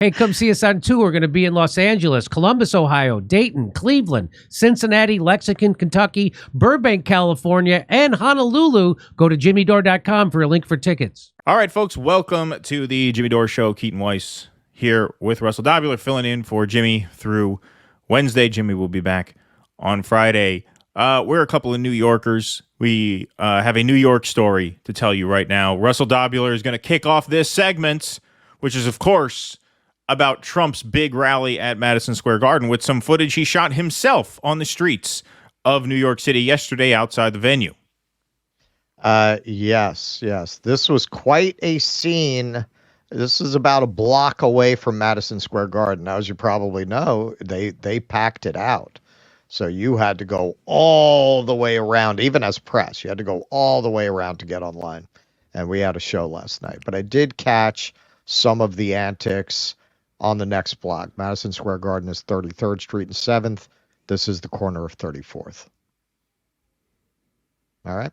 Hey, come see us on tour. We're going to be in Los Angeles, Columbus, Ohio, Dayton, Cleveland, Cincinnati, Lexington, Kentucky, Burbank, California, and Honolulu. Go to jimmydore.com for a link for tickets. All right, folks, welcome to the Jimmy Dore Show. Keaton Weiss here with Russell Dobular, filling in for Jimmy through Wednesday. Jimmy will be back on Friday. We're a couple of New Yorkers. We have a New York story to tell you right now. Russell Dobular is going to kick off this segment, which is, of course, about Trump's big rally at Madison Square Garden with some footage he shot himself on the streets of New York City yesterday outside the venue. Yes. This was quite a scene. This is about a block away from Madison Square Garden. Now, as you probably know, they packed it out. So you had to go all the way around, even as press. You had to go all the way around to get online. And we had a show last night. But I did catch some of the antics on the next block. Madison Square Garden is 33rd Street and 7th. This is the corner of 34th. All right.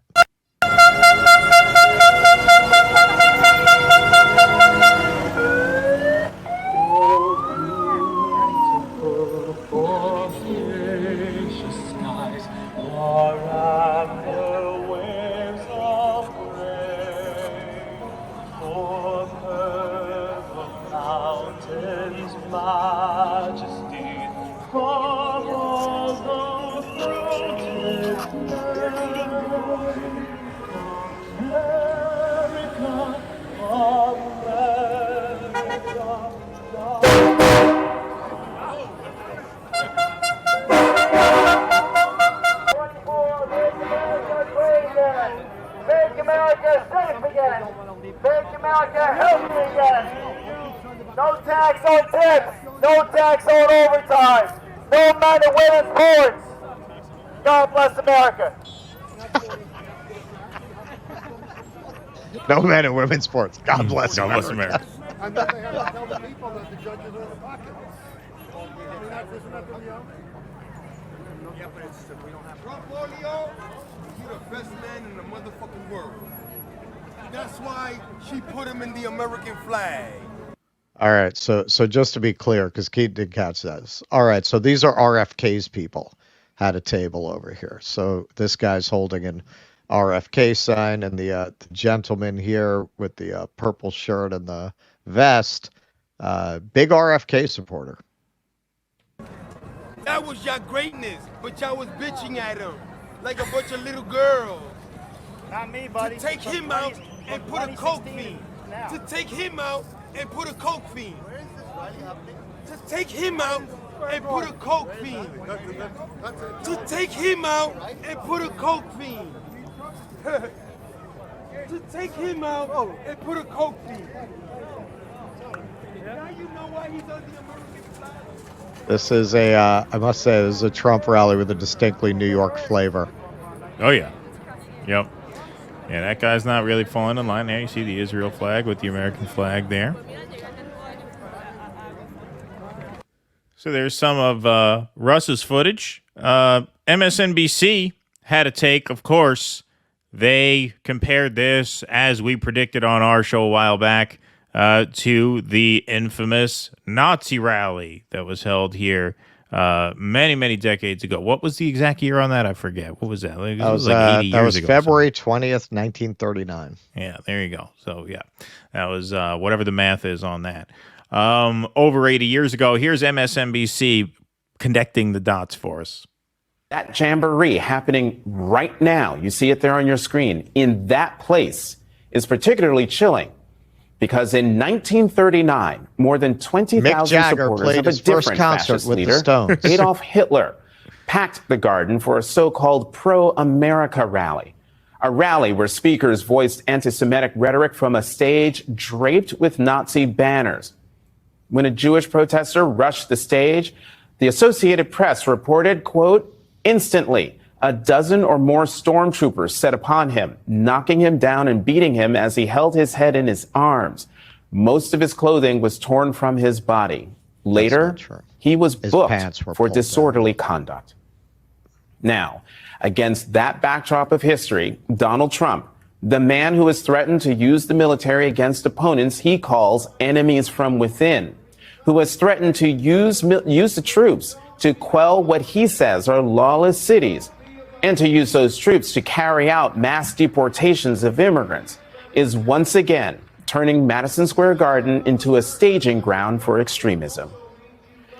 No tax on tips, no tax on overtime, no men and women's sports. God bless America. No men and women's sports. God bless God America. bless America. And then they have to tell the people that the judges are in the pocket. I mean, isn't that the reality? Yeah, but it's, we don't have Trump, Leo. He's the best man in the motherfucking world. That's why she put him in the American flag. All right, so just to be clear, because Keaton did catch this. All right, so these are RFK's people had a table over here. So this guy's holding an RFK sign, and the gentleman here with the purple shirt and the vest, big RFK supporter. That was your greatness, but y'all was bitching at him like a bunch of little girls. Not me, buddy. To take him out and put a coke fiend. To take him out and put a coke fiend. To take him out and put a coke fiend. To take him out and put a coke fiend. To take him out and put a coke fiend. Now you know why he's on the American flag. This is I must say, this is a Trump rally with a distinctly New York flavor. Oh, yeah. Yep. Yeah, that guy's not really falling in line there. You see the Israel flag with the American flag there. So there's some of Russ's footage. MSNBC had a take, of course. They compared this, as we predicted on our show a while back, to the infamous Nazi rally that was held here many, many decades ago. What was the exact year on that? I forget. What was that? It was like 80 years ago. February 20th, 1939. Yeah, there you go. So, yeah, that was whatever the math is on that. Over 80 years ago, here's MSNBC connecting the dots for us. That jamboree happening right now, you see it there on your screen, in that place is particularly chilling. Because in 1939, more than 20,000 supporters of a different fascist leader, Adolf Hitler, packed the garden for a so-called pro-America rally. A rally where speakers voiced anti-Semitic rhetoric from a stage draped with Nazi banners. When a Jewish protester rushed the stage, the Associated Press reported, quote, instantly, a dozen or more stormtroopers set upon him, knocking him down and beating him as he held his head in his arms. Most of his clothing was torn from his body. Later, he was booked for disorderly conduct. Now, against that backdrop of history, Donald Trump, the man who has threatened to use the military against opponents he calls enemies from within, who has threatened to use the troops to quell what he says are lawless cities and to use those troops to carry out mass deportations of immigrants, is once again turning Madison Square Garden into a staging ground for extremism.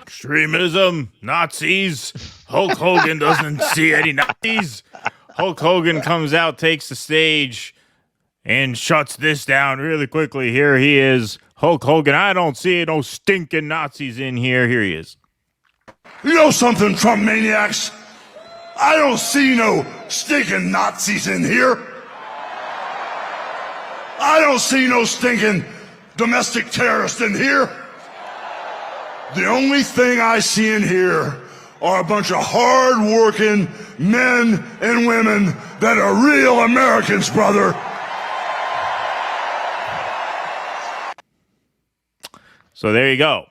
Extremism, Nazis. Hulk Hogan doesn't see any Nazis. Hulk Hogan comes out, takes the stage, and shuts this down really quickly. Here he is, Hulk Hogan. I don't see no stinking Nazis in here. Here he is. You know something, Trump maniacs? I don't see no stinking Nazis in here. I don't see no stinking domestic terrorists in here. The only thing I see in here are a bunch of hard-working men and women that are real Americans, brother. So there you go.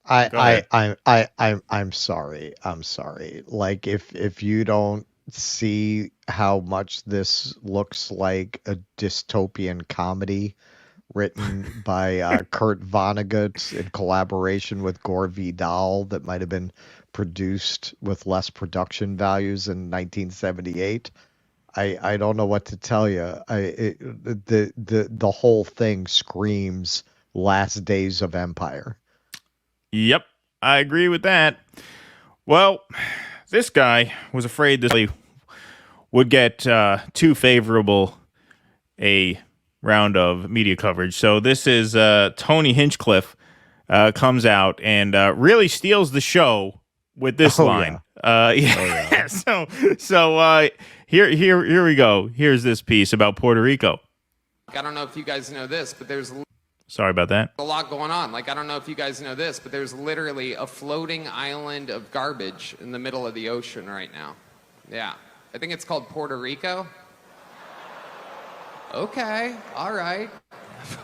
I'm sorry. I'm sorry. Like if you don't see how much this looks like a dystopian comedy written by Kurt Vonnegut in collaboration with Gore Vidal that might have been produced with less production values in 1978. I don't know what to tell you. The whole thing screams Last Days of Empire. Yep, I agree with that. Well, this guy was afraid this would get too favorable a round of media coverage. So this is Tony Hinchcliff comes out and really steals the show with this line. Yeah. So here we go. Here's this piece about Puerto Rico. I don't know if you guys know this, but there's Sorry about that. a lot going on. Like, I don't know if you guys know this, but there's literally a floating island of garbage in the middle of the ocean right now. Yeah. I think it's called Puerto Rico. Okay. All right.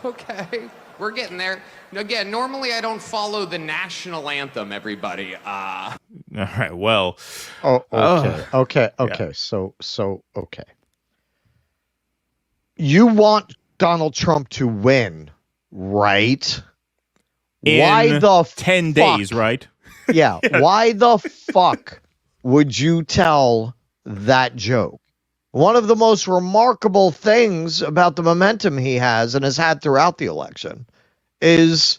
Okay. We're getting there. Again, normally I don't follow the national anthem, everybody. All right. Well. Oh, okay. Okay. Yeah. So okay. You want Donald Trump to win, right? Why In the 10 fuck? days, right? Yeah. Why the fuck would you tell that joke? One of the most remarkable things about the momentum he has and has had throughout the election is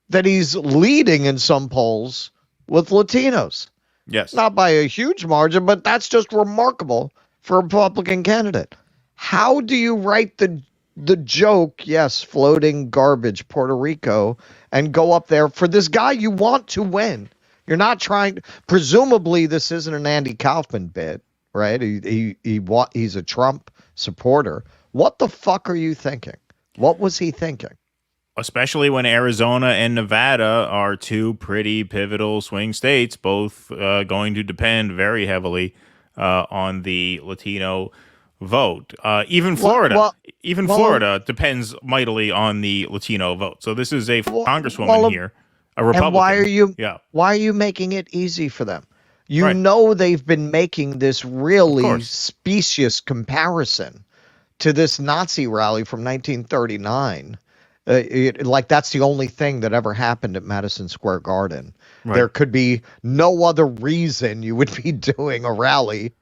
that he's leading in some polls with Latinos. Yes. Not by a huge margin, but that's just remarkable for a Republican candidate. How do you write the joke, yes, floating garbage, Puerto Rico, and go up there for this guy you want to win? You're not trying to, presumably this isn't an Andy Kaufman bit, right? He's a Trump supporter. What the fuck are you thinking? What was he thinking? Especially when Arizona and Nevada are two pretty pivotal swing states, both going to depend very heavily on the Latino vote. Even Florida, Florida depends mightily on the Latino vote. So this is a congresswoman here, a Republican. And why are you making it easy for them? You know they've been making this really specious comparison to this Nazi rally from 1939. Like that's the only thing that ever happened at Madison Square Garden. Right. There could be no other reason you would be doing a rally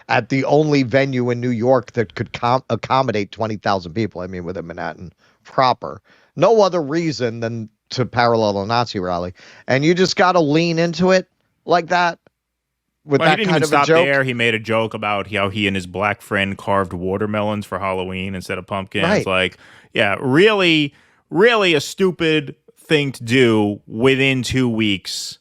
at the only venue in New York that could accommodate 20,000 people. I mean, within Manhattan proper. No other reason than to parallel a Nazi rally. And you just got to lean into it like that. With that he didn't even stop there. He made a joke about how he and his black friend carved watermelons for Halloween instead of pumpkins. Right. Like, yeah, really a stupid thing to do within 2 weeks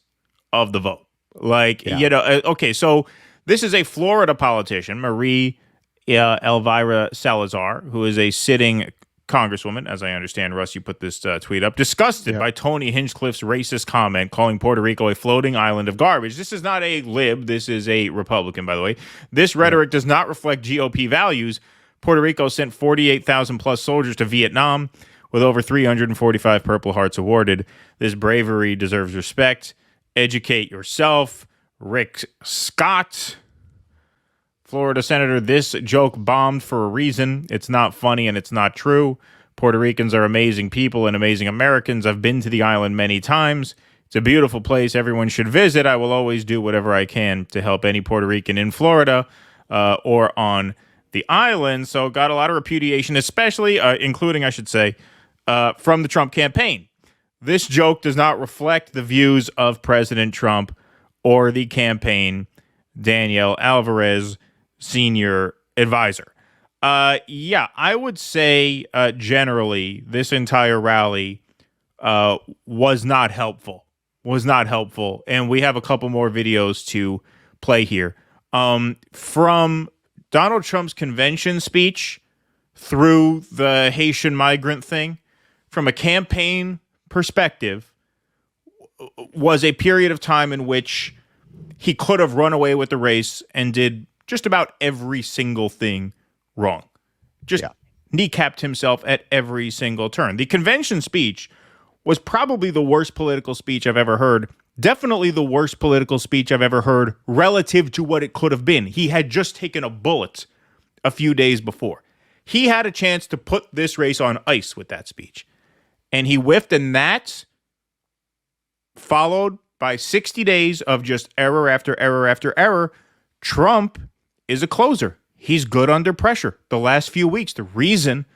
of the vote. Like, okay, so this is a Florida politician, Marie Elvira Salazar, who is a sitting congresswoman, as I understand. Russ, you put this tweet up. Disgusted by Tony Hinchcliff's racist comment calling Puerto Rico a floating island of garbage. This is not a lib. This is a Republican, by the way. This rhetoric does not reflect GOP values. Puerto Rico sent 48,000 plus soldiers to Vietnam with over 345 Purple Hearts awarded. This bravery deserves respect. Educate yourself. Rick Scott, Florida Senator, this joke bombed for a reason. It's not funny and it's not true. Puerto Ricans are amazing people and amazing Americans. I've been to the island many times. It's a beautiful place. Everyone should visit. I will always do whatever I can to help any Puerto Rican in Florida or on the island. So got a lot of repudiation, especially, including, I should say, from the Trump campaign. This joke does not reflect the views of President Trump or the campaign, Danielle Alvarez, senior advisor. I would say generally this entire rally was not helpful. And we have a couple more videos to play here. From Donald Trump's convention speech through the Haitian migrant thing, from a campaign perspective, was a period of time in which he could have run away with the race and did just about every single thing wrong. Kneecapped himself at every single turn. The convention speech was probably the worst political speech I've ever heard. Definitely the worst political speech I've ever heard relative to what it could have been. He had just taken a bullet a few days before. He had a chance to put this race on ice with that speech. And he whiffed, and that followed by 60 days of just error after error after error. Trump is a closer. He's good under pressure. The last few weeks, the reason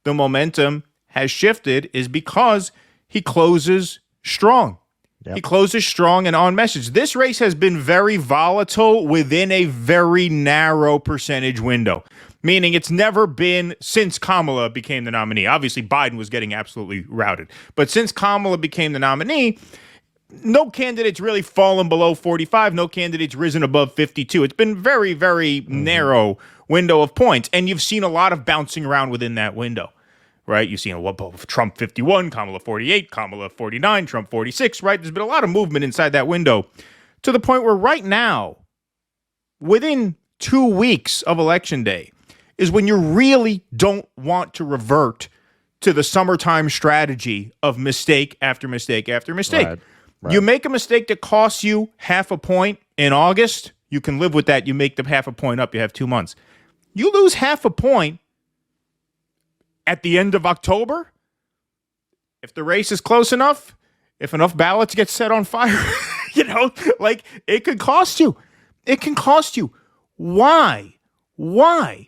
the momentum has shifted is because he closes strong. Yep. He closes strong and on message. This race has been very volatile within a very narrow percentage window, meaning it's never been since Kamala became the nominee. Obviously, Biden was getting absolutely routed. But since Kamala became the nominee, no candidate's really fallen below 45. No candidate's risen above 52. It's been very, very narrow window of points. And you've seen a lot of bouncing around within that window. Right? You've seen Trump 51, Kamala 48, Kamala 49, Trump 46, right? There's been a lot of movement inside that window to the point where right now, within 2 weeks of Election Day, is when you really don't want to revert to the summertime strategy of mistake after mistake after mistake. Right. You make a mistake that costs you half a point in August, you can live with that. You make the half a point up, you have 2 months. You lose half a point at the end of October, if the race is close enough, if enough ballots get set on fire, it could cost you. It can cost you. Why? Why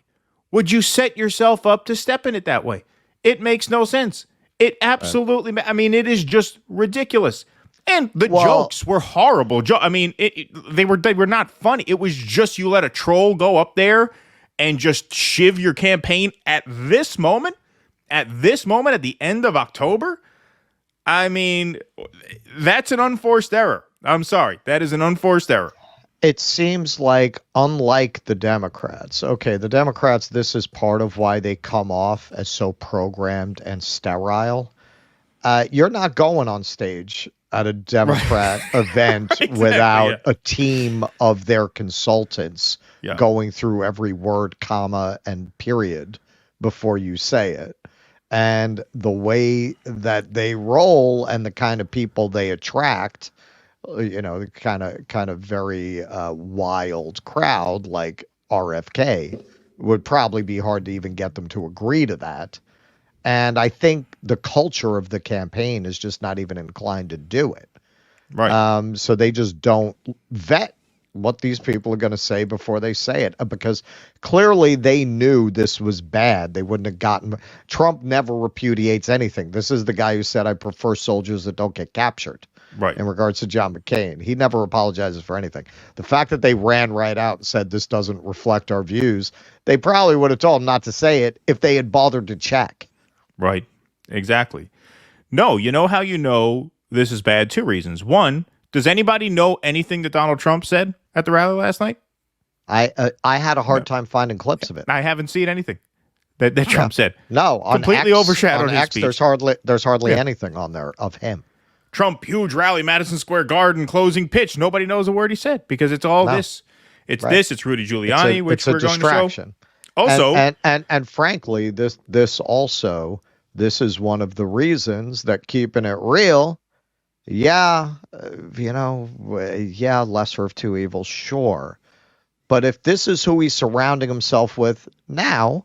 would you set yourself up to step in it that way? It makes no sense. It absolutely, it is just ridiculous. And the jokes were horrible. They were not funny. It was just you let a troll go up there and just shiv your campaign at this moment. At the end of October, that's an unforced error. I'm sorry. That is an unforced error. It seems like, unlike the Democrats, the Democrats, this is part of why they come off as so programmed and sterile. You're not going on stage at a Democrat event without a team of their consultants going through every word, comma, and period before you say it. And the way that they roll and the kind of people they attract, the kind of very wild crowd like RFK, would probably be hard to even get them to agree to that. And I think the culture of the campaign is just not even inclined to do it. Right. So they just don't vet what these people are going to say before they say it, because clearly they knew this was bad. They wouldn't have gotten. Trump never repudiates anything. This is the guy who said, I prefer soldiers that don't get captured. Right. In regards to John McCain, he never apologizes for anything. The fact that they ran right out and said this doesn't reflect our views, they probably would have told him not to say it if they had bothered to check. Right. Exactly. No, you know how you know this is bad? 2 reasons. One, does anybody know anything that Donald Trump said at the rally last night? I had a hard time finding clips of it. I haven't seen anything that Trump said. No, on completely X, overshadowed on his X, speech. There's hardly anything on there of him. Trump, huge rally, Madison Square Garden, closing pitch. Nobody knows a word he said because it's all this. It's this. It's Rudy Giuliani, which we're going to show. Also, and frankly, this is one of the reasons that keeping it real. Lesser of two evils, sure. But if this is who he's surrounding himself with now,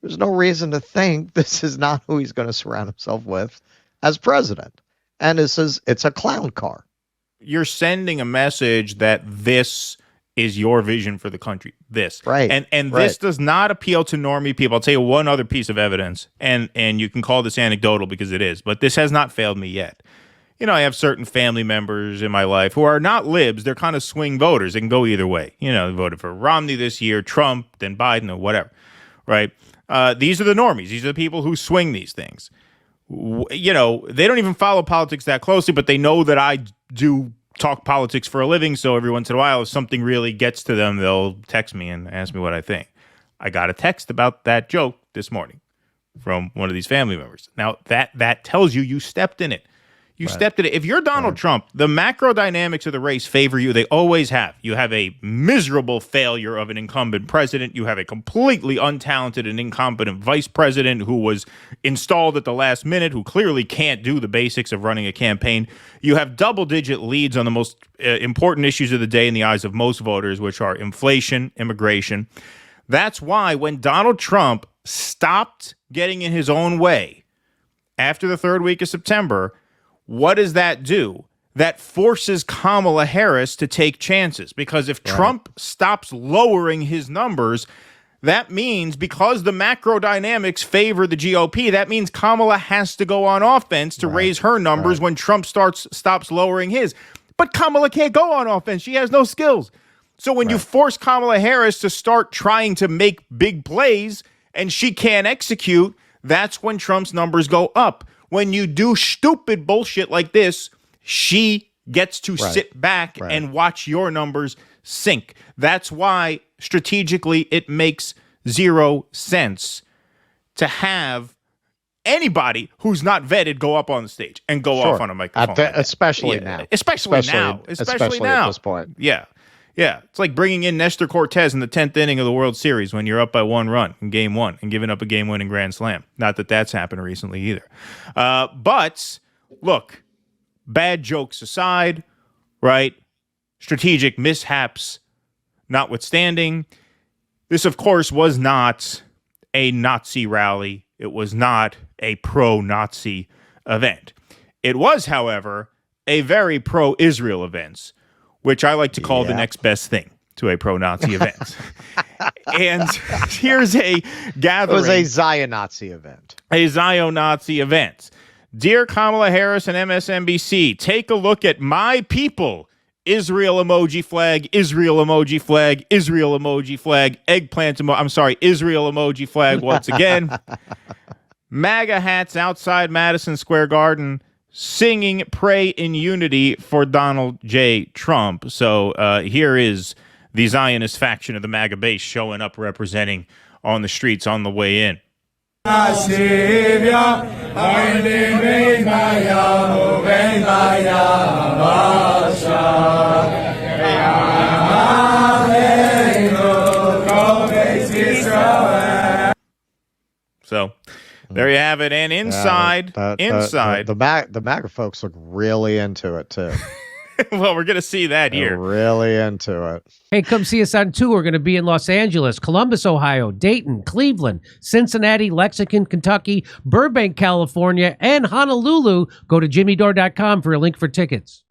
there's no reason to think this is not who he's going to surround himself with as president. and it's a clown car. You're sending a message that this is your vision for the country. This. Right. And this does not appeal to normie people. I'll tell you one other piece of evidence, and you can call this anecdotal because it is, but this has not failed me yet. You know, I have certain family members in my life who are not libs. They're kind of swing voters. They can go either way. You know, they voted for Romney this year, Trump, then Biden, or whatever, right? These are the normies. These are the people who swing these things. You know, they don't even follow politics that closely, but they know that I do talk politics for a living. So every once in a while, if something really gets to them, they'll text me and ask me what I think. I got a text about that joke this morning from one of these family members. Now, that tells you stepped in it. You stepped in it. If you're Donald Trump, the macro dynamics of the race favor you. They always have. You have a miserable failure of an incumbent president. You have a completely untalented and incompetent vice president who was installed at the last minute, who clearly can't do the basics of running a campaign. You have double-digit leads on the most important issues of the day in the eyes of most voters, which are inflation, immigration. That's why when Donald Trump stopped getting in his own way after the third week of September, what does that do? That forces Kamala Harris to take chances, because if Trump stops lowering his numbers, that means, because the macro dynamics favor the GOP, that means Kamala has to go on offense to raise her numbers when Trump stops lowering his. But Kamala can't go on offense. She has no skills. So when you force Kamala Harris to start trying to make big plays and she can't execute, that's when Trump's numbers go up. When you do stupid bullshit like this, she gets to sit back and watch your numbers sink. That's why strategically it makes zero sense to have anybody who's not vetted go up on the stage and go off on a microphone. Especially now. Especially now. At this point. Yeah. Yeah. It's like bringing in Nestor Cortez in the 10th inning of the World Series when you're up by 1 run in game 1 and giving up a game-winning grand slam. Not that that's happened recently either. But look, bad jokes aside, right? Strategic mishaps notwithstanding, this, of course, was not a Nazi rally. It was not a pro-Nazi event. It was, however, a very pro-Israel event, which I like to call the next best thing to a pro-Nazi event. And here's a gathering. It was a Zion-Nazi event. A Zion-Nazi event. Dear Kamala Harris and MSNBC, take a look at my people. Israel emoji flag, Israel emoji flag, Israel emoji flag, eggplant emoji. I'm sorry, Israel emoji flag once again. MAGA hats outside Madison Square Garden, singing Pray in Unity for Donald J. Trump. So here is the Zionist faction of the MAGA base showing up, representing on the streets on the way in. So there you have it. And inside, the MAGA folks look really into it too. Well, we're going to see that here. They're really into it. Hey, come see us on tour. We're going to be in Los Angeles, Columbus, Ohio, Dayton, Cleveland, Cincinnati, Lexington, Kentucky, Burbank, California, and Honolulu. Go to jimmydore.com for a link for tickets.